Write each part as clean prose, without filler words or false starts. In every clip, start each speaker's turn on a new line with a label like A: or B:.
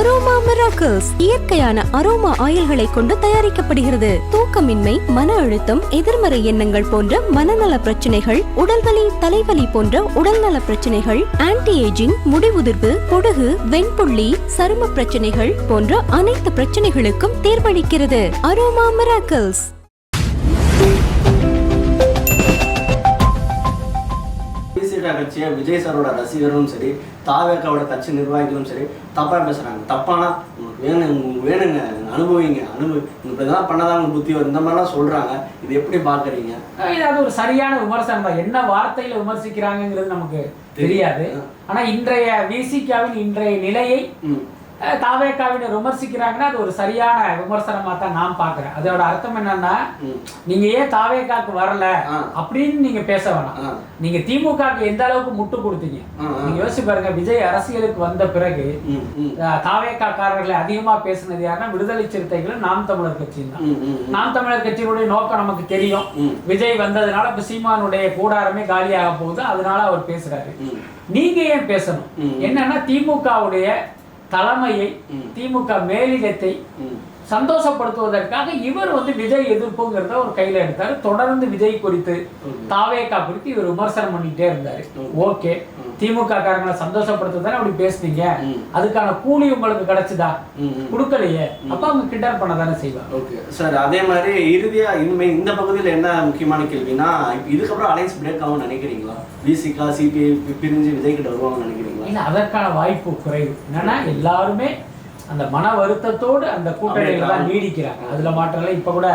A: Aroma miracles இயற்கையான aroma ஆயில்களை கொண்டு தயாரிக்கப்படுகிறது. தூக்கமின்மை, மன அழுத்தம், எதிர்மறை எண்ணங்கள் போன்ற மனநல பிரச்சனைகள், உடல்வலி, தலைவலி போன்ற உடல்நல பிரச்சனைகள், ஆன்டி ஏஜிங், முடிவுதிர்வு, பொடுகு, வெண்புள்ளி, சரும பிரச்சனைகள் போன்ற அனைத்து பிரச்சனைகளுக்கும் தீர்வளிக்கிறது. Aroma miracles.
B: கட்சியை விஜய் சாரோட ரசிகர்களும் சரி, தாவேக்காவோட கட்சி நிர்வாகிகளும் சரி தப்பா பேசுறாங்க. தப்பானா வேணுங்க, அனுபவிங்க, இப்படிதான் பண்ணாதான் உங்களுக்கு புத்தி வரும், இந்த மாதிரிலாம் சொல்றாங்க. இது எப்படி பாக்குறீங்க?
C: இது அது ஒரு சரியான விமர்சனம் தான். என்ன வார்த்தையில விமர்சிக்கிறாங்கிறது நமக்கு தெரியாது. ஆனா இன்றைய விசிகாவின் இன்றைய நிலையை தாவேக்காவினர் விமர்சிக்கிறாங்கன்னா அது ஒரு சரியான விமர்சனமா தான் நான் பாக்குறேன். அதோட அர்த்தம் என்னன்னா, நீங்க ஏன் தாவேக்காக்கு வரல அப்படின்னு நீங்க பேச வேணாம். நீங்க திமுகக்கு எந்த அளவுக்கு முட்டு கொடுத்தீங்க நீங்க யோசிச்சு பாருங்க. விஜய் அரசியலுக்கு வந்த பிறகு தாவேக்காரர்களை அதிகமா பேசினது யாருன்னா விடுதலை சிறுத்தைகளும் நாம் தமிழர் கட்சியும் தான். நாம் தமிழர் கட்சியினுடைய நோக்கம் நமக்கு தெரியும். விஜய் வந்ததுனால இப்ப சீமானுடைய கூடாரமே காலியாக போகுது, அதனால அவர் பேசுறாரு. நீங்க ஏன் பேசணும்? என்னன்னா திமுகவுடைய தலைமையை, திமுக மேலிடத்தை சந்தோஷப்படுத்துவதற்காக இவர் விஜய் எதிர்ப்புங்கிறத ஒரு கையில எடுத்தாரு. தொடர்ந்து விஜய் குறித்து, தாவேக்கா குறித்து இவர் விமர்சனம் பண்ணிட்டே இருந்தாரு. ஓகே, திமுக காரங்களை சந்தோஷப்படுத்துதானே அப்படி பேசுனீங்க, அதுக்கான கூலி உங்களுக்கு கிடைச்சுதா? கொடுக்கலையே, அப்ப அவங்க கிண்டல் பண்ணதானே செய்வாங்க.
B: ஓகே சார், அதே மாதிரி இறுதியா இனிமே இந்த பகுதியில் என்ன முக்கியமான கேள்வினா, இதுக்கப்புறம் அலைன்ஸ் பிரேக் ஆகும்னு நினைக்கிறீங்களா? விசிகா சிபிஐ பிரிஞ்சு விஜய் கிட்ட வருவாங்கன்னு நினைக்கிறீங்களா?
C: இல்ல, அதற்கான வாய்ப்பு குறைவு. என்னன்னா எல்லாருமே அந்த மன வருத்தத்தோடு அந்த கூட்டணியில தான் நீடிக்கிறாங்க. அதுல மாற்றல. இப்ப கூட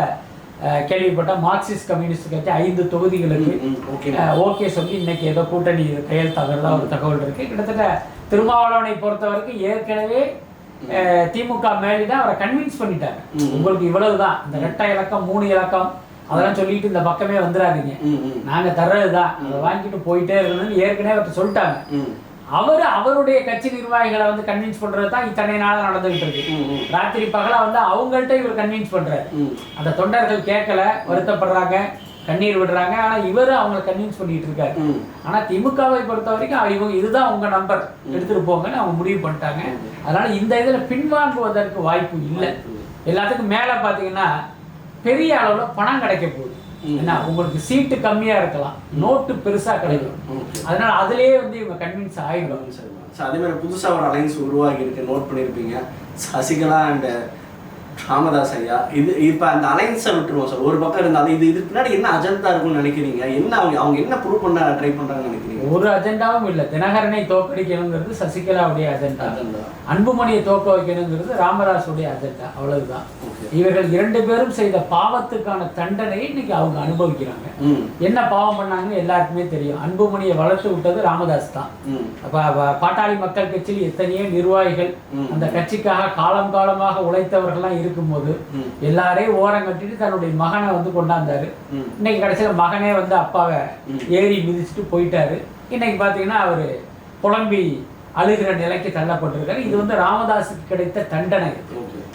C: கேள்விப்பட்ட மார்க்சிஸ்ட் கம்யூனிஸ்ட் கட்சி 5 தொகுதிகளுக்கு ஓகே சொல்லி இன்னைக்கு ஏதோ கூட்டணி கையெழுத்தாகிறதா ஒரு தகவல் இருக்கு. கிட்டத்தட்ட திருமாவளவனை பொறுத்த வரைக்கும் ஏற்கனவே திமுக மேலிதான் அவரை கன்வின்ஸ் பண்ணிட்டாங்க. உங்களுக்கு இவ்வளவுதான், இந்த 2 இலக்கம் 3 இலக்கம் அதெல்லாம் சொல்லிட்டு இந்த பக்கமே வந்துடாதீங்க, நாங்க தர்றதுதான், அதை வாங்கிட்டு போயிட்டே இருக்கணும்னு ஏற்கனவே அவர்கிட்ட சொல்லிட்டாங்க. அவருடைய கட்சி நிர்வாகிகளை கன்வின்ஸ் பண்றது தான் இத்தனை நாளா நடந்துகிட்டு இருக்கு. ராத்திரி பகலா அவங்கள்ட்ட இவர் கன்வின்ஸ் பண்றாரு. அந்த தொண்டர்கள் கேட்கல, வருத்தப்படுறாங்க, கண்ணீர் விடுறாங்க. ஆனா இவரு அவங்களை கன்வின்ஸ் பண்ணிட்டு இருக்காரு. ஆனா திமுகவை பொறுத்த வரைக்கும் இவங்க இதுதான் உங்க நம்பர், எடுத்துட்டு போங்கன்னு அவங்க முடிவு பண்ணிட்டாங்க. அதனால இந்த இதுல பின்வாங்குவதற்கு வாய்ப்பு இல்லை. எல்லாத்துக்கும் மேல பாத்தீங்கன்னா பெரிய அளவுல பணம் கிடைக்க போகுது. ஏன்னா உங்களுக்கு சீட்டு கம்மியா இருக்கலாம், நோட்டு பெருசா கிடைக்கும். அதனால அதுலயே இவங்க கன்வின்ஸ் ஆயிடும்.
B: அதே மாதிரி புதுசா ஒரு அலைன்ஸ் உருவாகி இருக்கு, நோட் பண்ணிருப்பீங்க. சசிகலா அண்ட் ராமதாஸ் ஐயா. இது இப்ப அந்த அலைன்ஸை விட்டுருவோம் சார் ஒரு பக்கம் இருந்தாலும், இது பின்னாடி என்ன அஜெண்டா இருக்கும்னு நினைக்கிறீங்க? என்ன அவங்க என்ன ப்ரூவ் பண்ண ட்ரை பண்றாங்கன்னு நினைக்கிறீங்க?
C: ஒரு அஜெண்டாவும் இல்லை. தினகரனை தோற்கடிக்கணுங்கிறது சசிகலாவுடைய அஜெண்டா, அன்புமணியை தோற்க வைக்கணுங்கிறது ராமதாஸுடைய அஜெண்டா. அவ்வளவுதான். இவர்கள் 2 பேரும் செய்த பாவத்துக்கான தண்டனையை இன்னைக்கு அவங்க அனுபவிக்கிறாங்க. என்ன பாவம் பண்ணாங்கன்னு எல்லாருக்குமே தெரியும். அன்புமணியை வளர்த்து விட்டது ராமதாஸ் தான். பாட்டாளி மக்கள் கட்சியில் எத்தனையோ நிர்வாகிகள் அந்த கட்சிக்காக காலம் காலமாக உழைத்தவர்கள்லாம் இருக்கும்போது எல்லாரையும் ஓரம் கட்டிட்டு தன்னுடைய மகனை கொண்டாந்தாரு. இன்னைக்கு கடைசியில மகனே அப்பாவை ஏறி மிதிச்சுட்டு போயிட்டாரு. இன்னைக்கு பாத்தீங்கன்னா அவரு புலம்பி அழுகிற நிலைக்கு தள்ளப்பட்டிருக்காரு. இது ராமதாஸுக்கு கிடைத்த தண்டனை.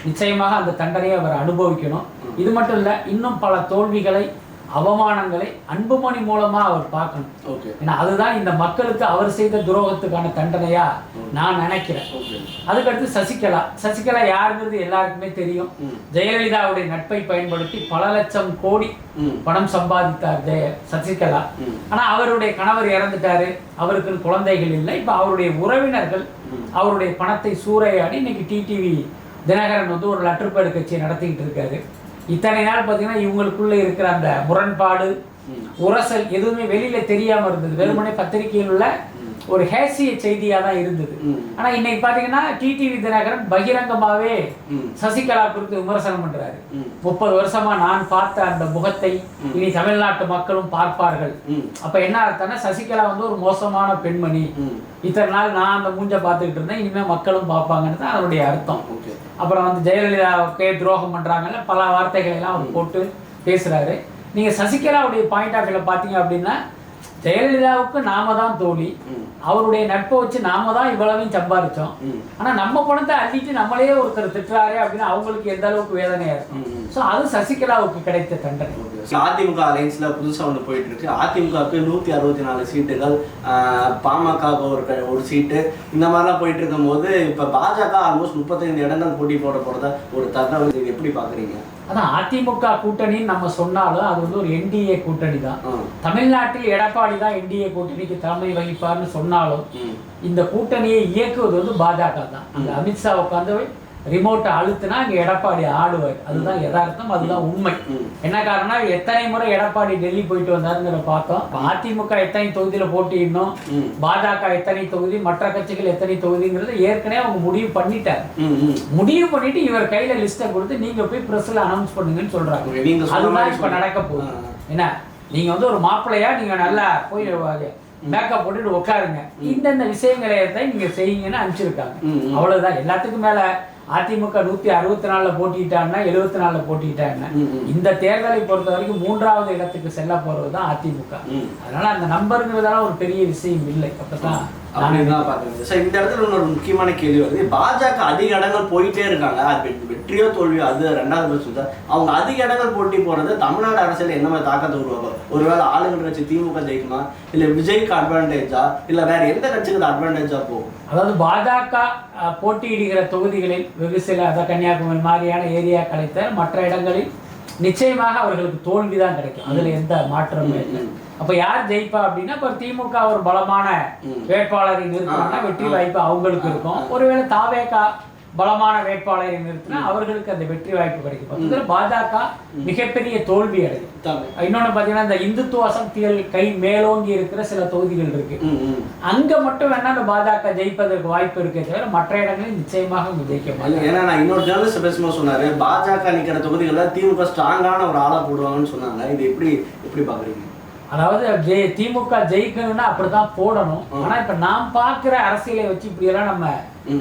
C: நிச்சயமாக அந்த தண்டனையை அவர் அனுபவிக்கணும். இது மட்டும் இல்ல, இன்னும் பல தோல்விகளை, அவமானங்களை அன்புமணி மூலமா அவர் பார்க்கணும். ஏன்னா அதுதான் இந்த மக்களுக்கு அவர் செய்த துரோகத்துக்கான தண்டனையா நான் நினைக்கிறேன். அதுக்கடுத்து சசிகலா யாருங்கிறது எல்லாருக்குமே தெரியும். ஜெயலலிதாவுடைய நட்பை பயன்படுத்தி பல லட்சம் கோடி பணம் சம்பாதித்தார் சசிகலா. ஆனா அவருடைய கணவர் இறந்துட்டாரு, அவருக்கு குழந்தைகள் இல்லை. இப்ப அவருடைய உறவினர்கள் அவருடைய பணத்தை சூறையாடி இன்னைக்கு டிடிவி தினகரன் ஒரு லெட்டர்பேடு கட்சியை நடத்திக்கிட்டு இருக்காரு. இத்தனை நாள் பார்த்தீங்கன்னா இவங்களுக்குள்ள இருக்கிற அந்த முரண்பாடு, உரசல் எதுவுமே வெளியில தெரியாம இருந்தது. வெறுமனே பத்திரிகையில் உள்ள ஒரு ஹேசிய செய்தியா தான் இருந்தது. ஆனா இன்னைக்கு பாத்தீங்கன்னா டிடிவி தினகரன் பகிரங்கமாவே சசிகலா குறித்து விமர்சனம் பண்றாரு. 30 வருஷமா நான் பார்த்த அந்த முகத்தை இனி தமிழ்நாட்டு மக்களும் பார்ப்பார்கள். அப்ப என்ன அர்த்தம்னா சசிகலா ஒரு மோசமான பெண்மணி, இத்தனை நாள் நான் அந்த மூஞ்ச பார்த்துக்கிட்டு இருந்தேன், இனிமே மக்களும் பார்ப்பாங்கன்னு தான் அதனுடைய அர்த்தம். அப்புறம் ஜெயலலிதாவுக்கே துரோகம் பண்றாங்கல்ல, பல வார்த்தைகளை எல்லாம் அவர் போட்டு பேசுறாரு. நீங்க சசிகலாவுடைய பாயிண்ட் ஆஃப் வியூல பாத்தீங்க அப்படின்னா ஜெயலலிதாவுக்கு நாம தான் தோழி, அவருடைய நட்பை வச்சு நாம தான் இவ்வளவையும் சம்பாதிச்சோம். ஆனா நம்ம பணத்தை அள்ளிட்டு நம்மளே ஒருத்தர் திட்டுறாரு அப்படின்னு அவங்களுக்கு எந்த அளவுக்கு வேதனையா இருக்கும். ஸோ அது சசிகலாவுக்கு கிடைத்த தண்டனை.
B: அதிமுக அலைன்ஸ்ல புதுசா ஒன்று போயிட்டு இருக்கு. அதிமுகவுக்கு 164 சீட்டுகள், பாமக ஒரு சீட்டு, இந்த மாதிரிலாம் போயிட்டு இருக்கும் போது இப்ப பாஜக ஆல்மோஸ்ட் 35 இடங்கள் போட்டி போட போறத ஒரு தகவல் நீங்க எப்படி பாக்குறீங்க?
C: அதான் அதிமுக கூட்டணின்னு நம்ம சொன்னாலும் அது வந்து ஒரு என்டிஏ கூட்டணி தான். தமிழ்நாட்டில் எடப்பாடி தான் என்டிஏ கூட்டணிக்கு தலைமை வகிப்பார்னு சொன்னாலும் இந்த கூட்டணியை இயக்குவது வந்து பாஜக தான். அந்த அமித்ஷா உட்காந்து ரிமோட்டை அழுத்தினா இங்க எடப்பாடி ஆடுவார். அதுதான் யதார்த்தம், அதுதான் உண்மை. என்ன காரணம், எத்தனை முறை எடப்பாடி டெல்லி போயிட்டு வந்தாருங்கிற பார்த்தோம். அதிமுக எத்தனை தொகுதியில போட்டியிடணும், பாஜக எத்தனை தொகுதி, மற்ற கட்சிகள் எத்தனை தொகுதிங்கிறது ஏற்கனவே அவங்க முடிவு பண்ணிட்டாரு. முடிவு பண்ணிட்டு இவர் கையில லிஸ்ட்டை கொடுத்து நீங்க போய் பிரஸ்ல அனௌன்ஸ் பண்ணுங்கன்னு சொல்றாங்க. அதுதான் இப்ப நடக்க போகுது. என்ன, நீங்க வந்து ஒரு மாப்பிள்ளையா நீங்க நல்லா போய் மேக்கப் போட்டுட்டு உட்காருங்க, இந்தந்த விஷயங்களை நீங்க செய்யுங்கன்னு அனுப்பிச்சிருக்காங்க. அவ்வளவுதான். எல்லாத்துக்கும் மேல அதிமுக 164 போட்டிட்டாங்கன்னா 74 போட்டிட்டாங்கன்னா இந்த தேர்தலை பொறுத்த வரைக்கும் 3வது இடத்துக்கு செல்ல போறதுதான் அதிமுக. அதனால அந்த நம்பருங்கிறதால ஒரு பெரிய விஷயம் இல்லை. அப்பதான்
B: இந்த இடத்துல ஒரு முக்கியமான கேள்வி வருது. பாஜக அதிக இடங்கள் போயிட்டே இருக்காங்க, அது வெற்றியோ தோல்வியோ அது 2வது பட்சம். அவங்க அதிக இடங்கள் போட்டி போறது தமிழ்நாடு அரசியல் என்ன மாதிரி தாக்கத்தை உருவாக்கும்? ஒருவேளை ஆளுங்கட்சி கட்சி திமுக ஜெயிக்குமா, இல்ல விஜய்க்கு அட்வான்டேஜா, இல்ல வேற எந்த கட்சிக்கு அட்வான்டேஜா போகும்?
C: அதாவது பாஜக போட்டியிடுகிற தொகுதிகளில் வெகு சில கன்னியாகுமரி மாதிரியான ஏரியாக்களை தவிர மற்ற இடங்களில் நிச்சயமாக அவர்களுக்கு தோல்விதான் கிடைக்கும். அதுல எந்த மாற்றமும் இல்லை. அப்ப யார் ஜெயிப்பா அப்படின்னா, இப்ப திமுக ஒரு பலமான வேட்பாளரை நிறுத்தினா வெற்றி வாய்ப்பு அவங்களுக்கு இருக்கும். ஒருவேளை தாவேகா பலமான வேட்பாளரை நிறுத்தினா அவர்களுக்கு அந்த வெற்றி வாய்ப்பு கிடைக்கும். பாஜக மிகப்பெரிய தோல்வி அடையும். இன்னொன்னு பாத்தீங்கன்னா, இந்த இந்துத்துவ சக்திகள் கை மேலோங்கி இருக்கிற சில தொகுதிகள் இருக்கு, அங்க மட்டும் வேணா இந்த பாஜக ஜெயிப்பதற்கு வாய்ப்பு இருக்கே தவிர மற்ற இடங்களில் நிச்சயமாக ஜெயிக்க மாட்டாங்க.
B: ஏன்னா நான் இன்னொரு ஜேர்னலிஸ்ட் பேசும்போது சொன்னாரு, பாஜக நிக்கிற தொகுதிகளில் திமுக ஸ்ட்ராங்கான ஒரு ஆளா போடுவாங்கன்னு சொன்னாங்க. இது எப்படி பாக்குறீங்க?
C: அதாவது திமுக ஜெயிக்கணும்னா அப்படிதான் போடணும். ஆனா இப்ப நாம் பார்க்கிற அரசியலை வச்சு இப்படி எல்லாம் நம்ம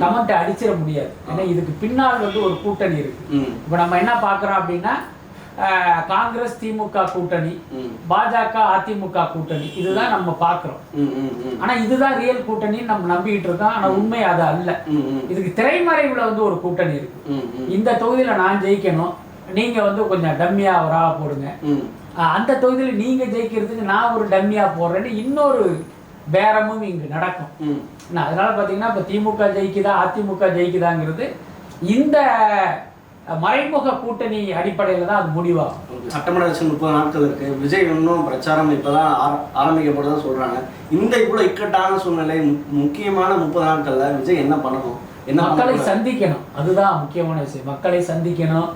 C: கமெண்ட் அடிச்சிட முடியாது. ஏன்னா இதுக்கு பின்னால் வந்து ஒரு கூட்டணி இருக்கு. இப்ப நம்ம என்ன பாக்குறோம் அப்படின்னா, காங்கிரஸ் திமுக கூட்டணி, பாஜக அதிமுக கூட்டணி, இதுதான் நம்ம பாக்குறோம். ஆனா இதுதான் ரியல் கூட்டணின்னு நம்ம நம்பிக்கிட்டு இருக்கோம். ஆனா உண்மை அது அல்ல. இதுக்கு திரைமறைவுல வந்து ஒரு கூட்டணி இருக்கு. இந்த தொகுதியில நான் ஜெயிக்கணும், நீங்க வந்து கொஞ்சம் டம்மியா ஒரு ஆளா போடுங்க, அந்த தொகுதியில நீங்க ஜெயிக்கிறதுக்கு நான் ஒரு டம்மியா போடுறேன்னு இன்னொரு பேரமும் இங்கு நடக்கும். அதனால பாத்தீங்கன்னா இப்ப திமுக ஜெயிக்குதா அதிமுக ஜெயிக்குதாங்கிறது இந்த மறைமுக கூட்டணி அடிப்படையில தான் அது முடிவாகும்.
B: சட்டமன்ற எலெக்ஷன் 30 நாட்கள் இருக்கு. விஜய் இன்னும் பிரச்சாரம் இப்பதான் ஆரம்பிக்கப்பட்டதான் சொல்றாங்க. இந்த இவ்வளவு இக்கட்டான சூழ்நிலை, முக்கியமான 30 நாட்கள்ல விஜய் என்ன பண்ணணும்?
C: மக்களை சந்திக்கணும். அதுதான் முக்கியமான விஷயம். மக்களை சந்திக்கணும்,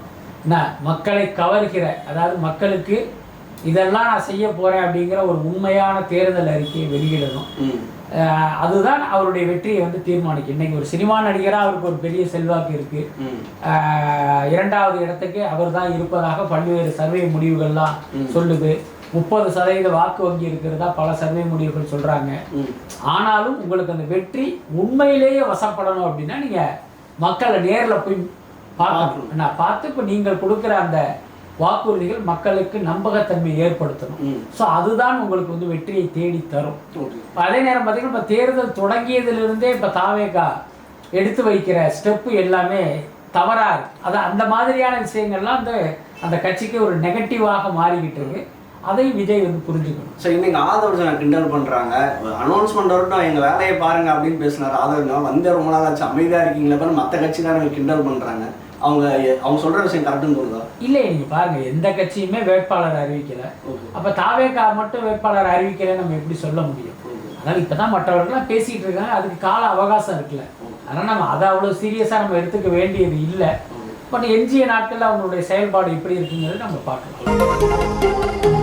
C: மக்களை கவர்கிற, அதாவது மக்களுக்கு இதெல்லாம் நான் செய்ய போறேன் அப்படிங்கிற ஒரு உண்மையான தேர்தல் அறிக்கையை வெளியிடணும். அதுதான் அவருடைய வெற்றியை வந்து தீர்மானிக்கும். இன்னைக்கு ஒரு சினிமா நடிகரா அவருக்கு ஒரு பெரிய செல்வாக்கு இருக்கு. 2வது இடத்துக்கு அவர் தான் இருப்பதாக பல்வேறு சர்வே முடிவுகள்லாம் சொல்லுது. 30% வாக்கு வங்கி இருக்கிறதா பல சர்வே முடிவுகள் சொல்றாங்க. ஆனாலும் உங்களுக்கு அந்த வெற்றி உண்மையிலேயே வசப்படணும் அப்படின்னா நீங்க மக்களை நேர்ல போய் பார்க்கணும். நான் பார்த்து இப்போ நீங்கள் கொடுக்குற அந்த வாக்குறுதிகள் மக்களுக்கு நம்பகத்தன்மை ஏற்படுத்தணும். ஸோ அதுதான் உங்களுக்கு வந்து வெற்றியை தேடி தரும். அதே நேரம் பார்த்தீங்கன்னா, இப்போ தேர்தல் தொடங்கியதிலிருந்தே இப்போ தாவேகா எடுத்து வைக்கிற ஸ்டெப்பு எல்லாமே தவறா இருக்கு. அதான் அந்த மாதிரியான விஷயங்கள்லாம் அந்த கட்சிக்கு ஒரு நெகட்டிவாக மாறிக்கிட்டு இருக்கு. அதை விஜய் வந்து புரிஞ்சுக்கணும்.
B: ஸோ இன்னைக்கு ஆதவர்ஜனை கிண்டல் பண்றாங்க. அனௌன்ஸ்மெண்ட் வரட்டும், எங்க வேலையை பாருங்க அப்படின்னு பேசினார் ஆதவர்ஜன். வந்து ரொம்ப நாள் ஆச்சு, அமைதியா இருக்கீங்களா, மற்ற கட்சிக்காரங்க கிண்டல் பண்றாங்க. அவங்க சொல்ற விஷயம் கரெக்டுன்னு தோணுதா? இல்லை, நீங்க பாருங்க, எந்த கட்சியுமே வேட்பாளர் அறிவிக்கல. அப்ப தாவேகா மட்டும் வேட்பாளர் அறிவிக்கல நம்ம எப்படி சொல்ல முடியும்? அதனால இப்பதான் மற்றவர்கள்லாம் பேசிட்டு இருக்காங்க, அதுக்கு கால அவகாசம் இருக்குல்ல. அதனால நம்ம அதை அவ்வளவு சீரியஸா நம்ம எடுத்துக்க வேண்டியது இல்லை. பட் எஞ்சிய நாட்கள்ல அவங்களுடைய செயல்பாடு எப்படி இருக்குங்கிறது நம்ம பார்க்கலாம்.